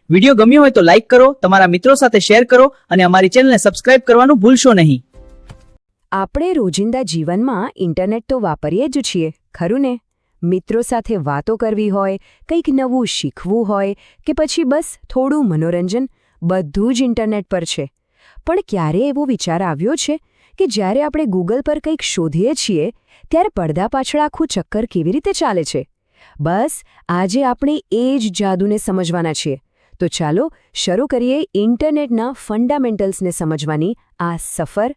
Video ગમ્યો હોય તો લાઈક કરો, તમારા મિત્રો સાથે શેર કરો અને અમારી ચેનલને સબસ્ક્રાઇબ કરવાનું ભૂલશો નહીં. આપણે રોજિંદા જીવનમાં ઇન્ટરનેટ તો વાપરીએ જ છીએ, ખરું ને? મિત્રો સાથે વાતો કરવી હોય, કંઈક નવું શીખવું હોય કે પછી બસ થોડું મનોરંજન, બધું જ ઇન્ટરનેટ પર છે. પણ ક્યારે એવો વિચાર આવ્યો છે કે જ્યારે આપણે ગૂગલ પર કંઈક શોધીએ છીએ ત્યારે પડદા પાછળ આખું ચક્કર કેવી રીતે ચાલે છે? બસ આજે આપણે એ જ જાદુને સમજવાના છીએ. તો ચાલો શરૂ કરીએ ઇન્ટરનેટના ફંડામેન્ટલ્સને સમજવાની આ સફર.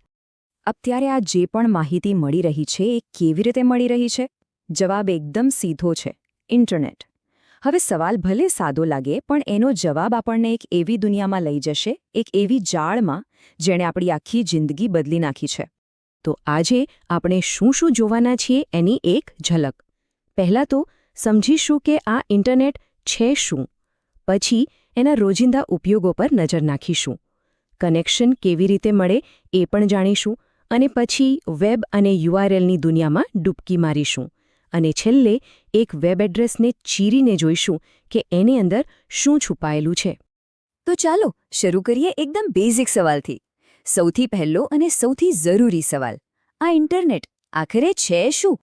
અત્યારે આ જે પણ માહિતી મળી રહી છે એ કેવી રીતે મળી રહી છે? જવાબ એકદમ સીધો છે, ઇન્ટરનેટ. હવે સવાલ ભલે સાદો લાગે પણ એનો જવાબ આપણને એક એવી દુનિયામાં લઈ જશે, એક એવી જાળમાં જેણે આપણી આખી જિંદગી બદલી નાખી છે. તો આજે આપણે શું શું જોવાના છીએ એની એક ઝલક. પહેલાં તો સમજીશું કે આ ઇન્ટરનેટ છે શું, પછી એના રોજિંદા ઉપયોગો પર નજર નાખીશું, કનેક્શન કેવી રીતે મળે એ પણ જાણીશું, અને પછી વેબ અને યુઆરએલની દુનિયામાં ડૂબકી મારીશું, અને છેલ્લે એક વેબ એડ્રેસને ચીરીને જોઈશું કે એની અંદર શું છુપાયેલું છે. તો ચાલો શરૂ કરીએ એકદમ બેઝિક સવાલથી. સૌથી પહેલો અને સૌથી જરૂરી સવાલ, આ ઇન્ટરનેટ આખરે છે શું?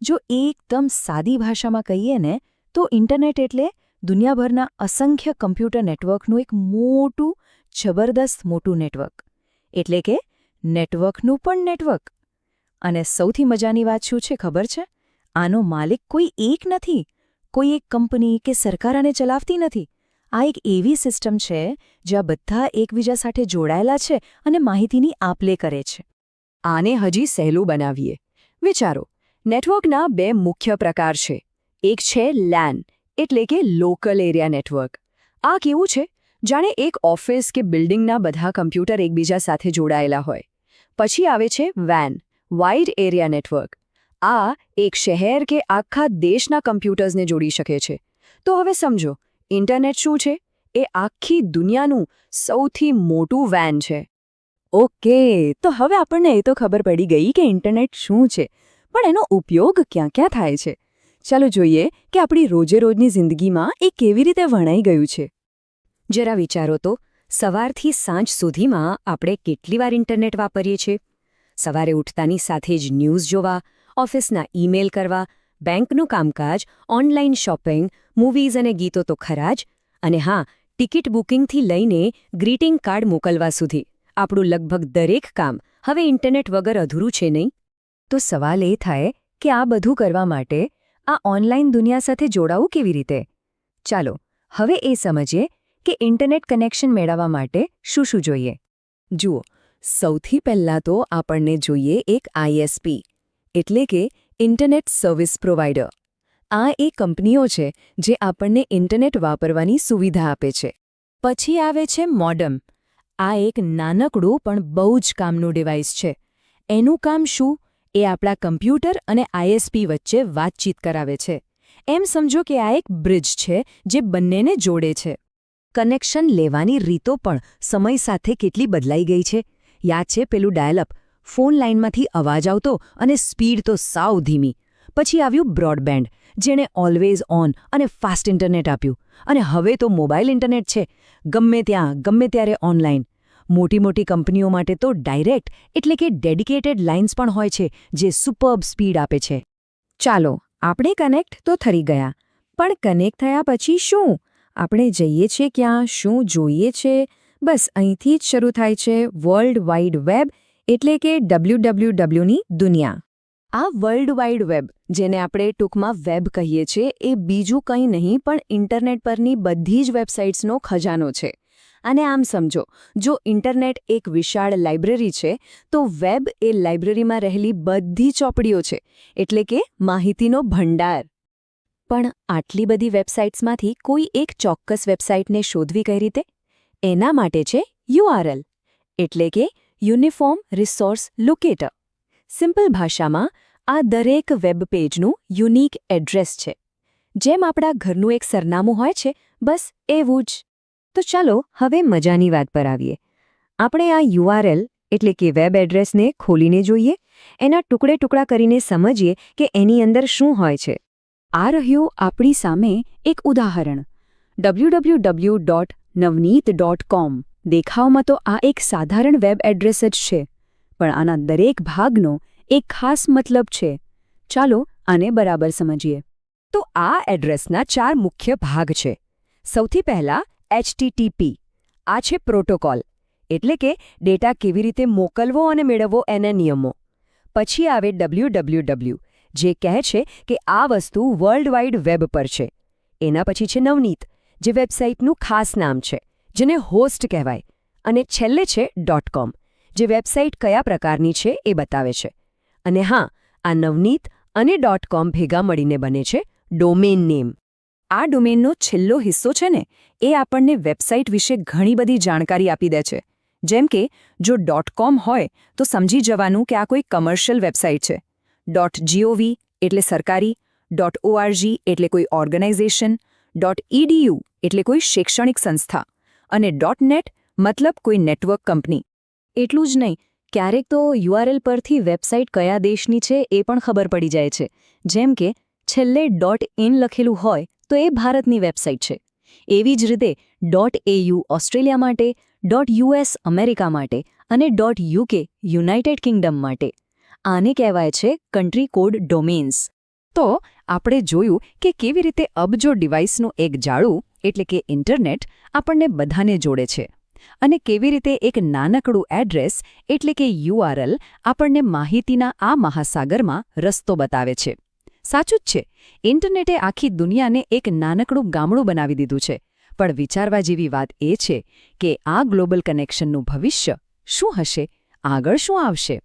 જો એકદમ સાદી ભાષામાં કહીએ ને તો ઇન્ટરનેટ એટલે દુનિયાભરના અસંખ્ય કમ્પ્યુટર નેટવર્કનું એક મોટું, જબરદસ્ત મોટું નેટવર્ક. એટલે કે નેટવર્કનું પણ નેટવર્ક. અને સૌથી મજાની વાત શું છે ખબર છે? આનો માલિક કોઈ એક નથી, કોઈ એક કંપની કે સરકાર આને ચલાવતી નથી. આ એક એવી સિસ્ટમ છે જ્યાં બધા એકબીજા સાથે જોડાયેલા છે અને માહિતીની આપ-લે કરે છે. આને હજી સહેલું બનાવીએ. વિચારો, નેટવર્કના બે મુખ્ય પ્રકાર છે. એક છે LAN, એટલે કે લોકલ એરિયા નેટવર્ક. આ કેવું છે? જાણે એક ઓફિસ કે બિલ્ડિંગના બધા કમ્પ્યુટર એકબીજા સાથે જોડાયેલા હોય. પછી આવે છે WAN, વાઇડ એરિયા નેટવર્ક. આ એક શહેર કે આખા દેશના કમ્પ્યુટર્સને જોડી શકે છે. તો હવે સમજો, ઇન્ટરનેટ શું છે? એ આખી દુનિયાનું સૌથી મોટું WAN છે. ઓકે, તો હવે આપણને એ તો ખબર પડી ગઈ કે ઇન્ટરનેટ શું છે, પણ એનો ઉપયોગ ક્યાં ક્યાં થાય છે. ચાલો જોઈએ કે આપણી રોજેરોજની જિંદગીમાં એ કેવી રીતે વણાઈ ગયું છે. જરા વિચારો તો, સવારથી સાંજ સુધીમાં આપણે કેટલી વાર ઇન્ટરનેટ વાપરીએ છીએ? સવારે ઉઠતાની સાથે જ ન્યૂઝ જોવા, ઓફિસના ઈમેલ કરવા, બેંકનું કામકાજ, ઓનલાઈન શોપિંગ, મૂવીઝ અને ગીતો તો ખરા જ, અને હા, ટિકિટ બુકિંગથી લઈને ગ્રીટિંગ કાર્ડ મોકલવા સુધી આપણું લગભગ દરેક કામ હવે ઇન્ટરનેટ વગર અધૂરું છે નહીં? તો સવાલ એ થાય કે આ બધું કરવા માટે આ ઓનલાઈન દુનિયા સાથે જોડાવું કેવી રીતે? ચાલો હવે એ સમજીએ કે ઇન્ટરનેટ કનેક્શન મેળવવા માટે શું શું જોઈએ. જુઓ, સૌથી પહેલાં તો આપણને જોઈએ એક ISP, એટલે કે ઇન્ટરનેટ સર્વિસ પ્રોવાઇડર. આ એ કંપનીઓ છે જે આપણને ઇન્ટરનેટ વાપરવાની સુવિધા આપે છે. પછી આવે છે મોડમ. આ એક નાનકડું પણ બહુ જ કામનું ડિવાઇસ છે. એનું કામ શું? એ આપણા કમ્પ્યુટર અને ISP વચ્ચે વાતચીત કરાવે છે. એમ સમજો કે આ એક બ્રિજ છે જે બંનેને જોડે છે. કનેક્શન લેવાની રીતો પણ સમય સાથે કેટલી બદલાઈ ગઈ છે. યાદ છે પેલું ડાયલ-અપ? ફોન લાઇનમાંથી અવાજ આવતો અને સ્પીડ તો સાવ ધીમી. પછી આવ્યું બ્રોડબેન્ડ, જેણે ઓલવેઝ ઓન અને ફાસ્ટ ઇન્ટરનેટ આપ્યું. અને હવે તો મોબાઈલ ઇન્ટરનેટ છે, ગમે ત્યાં ગમે ત્યારે ઓનલાઈન. મોટી મોટી કંપનીઓ માટે તો ડાયરેક્ટ એટલે કે ડેડિકેટેડ લાઇન્સ પણ હોય છે જે સુપર્બ સ્પીડ આપે છે. ચાલો, આપણે કનેક્ટ તો થઈ ગયા, પણ કનેક્ટ થયા પછી શું? આપણે જઈએ છીએ ક્યાં? શું જોઈએ છે? બસ અહીંથી જ શરૂ થાય છે વર્લ્ડ વાઇડ વેબ, એટલે કે WWWની દુનિયા. આ વર્લ્ડ વાઇડ વેબ, જેને આપણે ટૂંકમાં વેબ કહીએ છીએ, એ બીજું કંઈ નહીં પણ ઇન્ટરનેટ પરની બધી જ વેબસાઇટ્સનો ખજાનો છે. અને આમ સમજો, જો ઇન્ટરનેટ એક વિશાળ લાઇબ્રેરી છે, તો વેબ એ લાઇબ્રેરીમાં રહેલી બધી ચોપડીઓ છે, એટલે કે માહિતીનો ભંડાર. પણ આટલી બધી વેબસાઇટ્સમાંથી કોઈ એક ચોક્કસ વેબસાઇટને શોધવી કઈ રીતે? એના માટે છે URL, એટલે કે યુનિફોર્મ રિસોર્સ લોકેટર. સિમ્પલ ભાષામાં આ દરેક વેબ પેજનું યુનિક એડ્રેસ છે. જેમ આપણા ઘરનું એક સરનામું હોય છે, બસ એવું જ. તો ચાલો હવે મજાની વાત પર આવીએ. આપણે આ URL એટલે કે વેબ એડ્રેસને ખોલીને જોઈએ, એના ટુકડે ટુકડા કરીને સમજીએ કે એની અંદર શું હોય છે. આ રહ્યું આપણી સામે એક ઉદાહરણ. www.navneet.com દેખાવમાં તો આ એક સાધારણ વેબ એડ્રેસ જ છે, પણ આના દરેક ભાગનો એક ખાસ મતલબ છે. ચાલો આને બરાબર સમજીએ. તો આ એડ્રેસના 4 મુખ્ય ભાગ છે. સૌથી પહેલા HTTP. આ છે પ્રોટોકોલ, એટલે કે ડેટા કેવી રીતે મોકલવો અને મેળવવો એના નિયમો. પછી આવે www, જે કહે છે કે આ વસ્તુ વર્લ્ડ વાઇડ વેબ પર છે. એના પછી છે નવનીત, જે વેબસાઇટનું ખાસ નામ છે, જેને હોસ્ટ કહેવાય. અને છેલ્લે છે .com, જે વેબસાઇટ કયા પ્રકારની છે એ બતાવે છે. અને હા, આ નવનીત અને .com ભેગા મળીને બને છે ડોમેન નેમ. આ ડોમેનનો છેલ્લો હિસ્સો છે ને, એ આપણને વેબસાઇટ વિશે ઘણી બધી જાણકારી આપી દે છે. જેમ કે જો .com હોય તો સમજી જવાનું કે આ કોઈ કમર્શિયલ વેબસાઇટ છે. .gov એટલે સરકારી, .org એટલે કોઈ ઓર્ગેનાઇઝેશન, .edu એટલે કોઈ શૈક્ષણિક સંસ્થા અને .net મતલબ કોઈ નેટવર્ક કંપની. એટલું જ નહીં, ક્યારેક તો URL પરથી વેબસાઇટ કયા દેશની છે એ પણ ખબર પડી જાય છે. જેમ કે છેલ્લે .in લખેલું હોય તો એ ભારતની વેબસાઇટ છે. એવી જ રીતે .au ઓસ્ટ્રેલિયા માટે, .us અમેરિકા માટે અને .uk યુનાઇટેડ કિંગડમ માટે. આને કહેવાય છે કન્ટ્રી કોડ ડોમેન્સ. તો આપણે જોયું કે કેવી રીતે અબજો ડિવાઇસનું એક જાળું એટલે કે ઇન્ટરનેટ આપણને બધાને જોડે છે, અને કેવી રીતે એક નાનકડું એડ્રેસ એટલે કે URL આપણને માહિતીના આ મહાસાગરમાં રસ્તો બતાવે છે. સાચું જ છે, ઇન્ટરનેટે આખી દુનિયાને એક નાનકડું ગામડું બનાવી દીધું છે. પણ વિચારવા જેવી વાત એ છે કે આ ગ્લોબલ કનેક્શનનું ભવિષ્ય શું હશે? આગળ શું આવશે?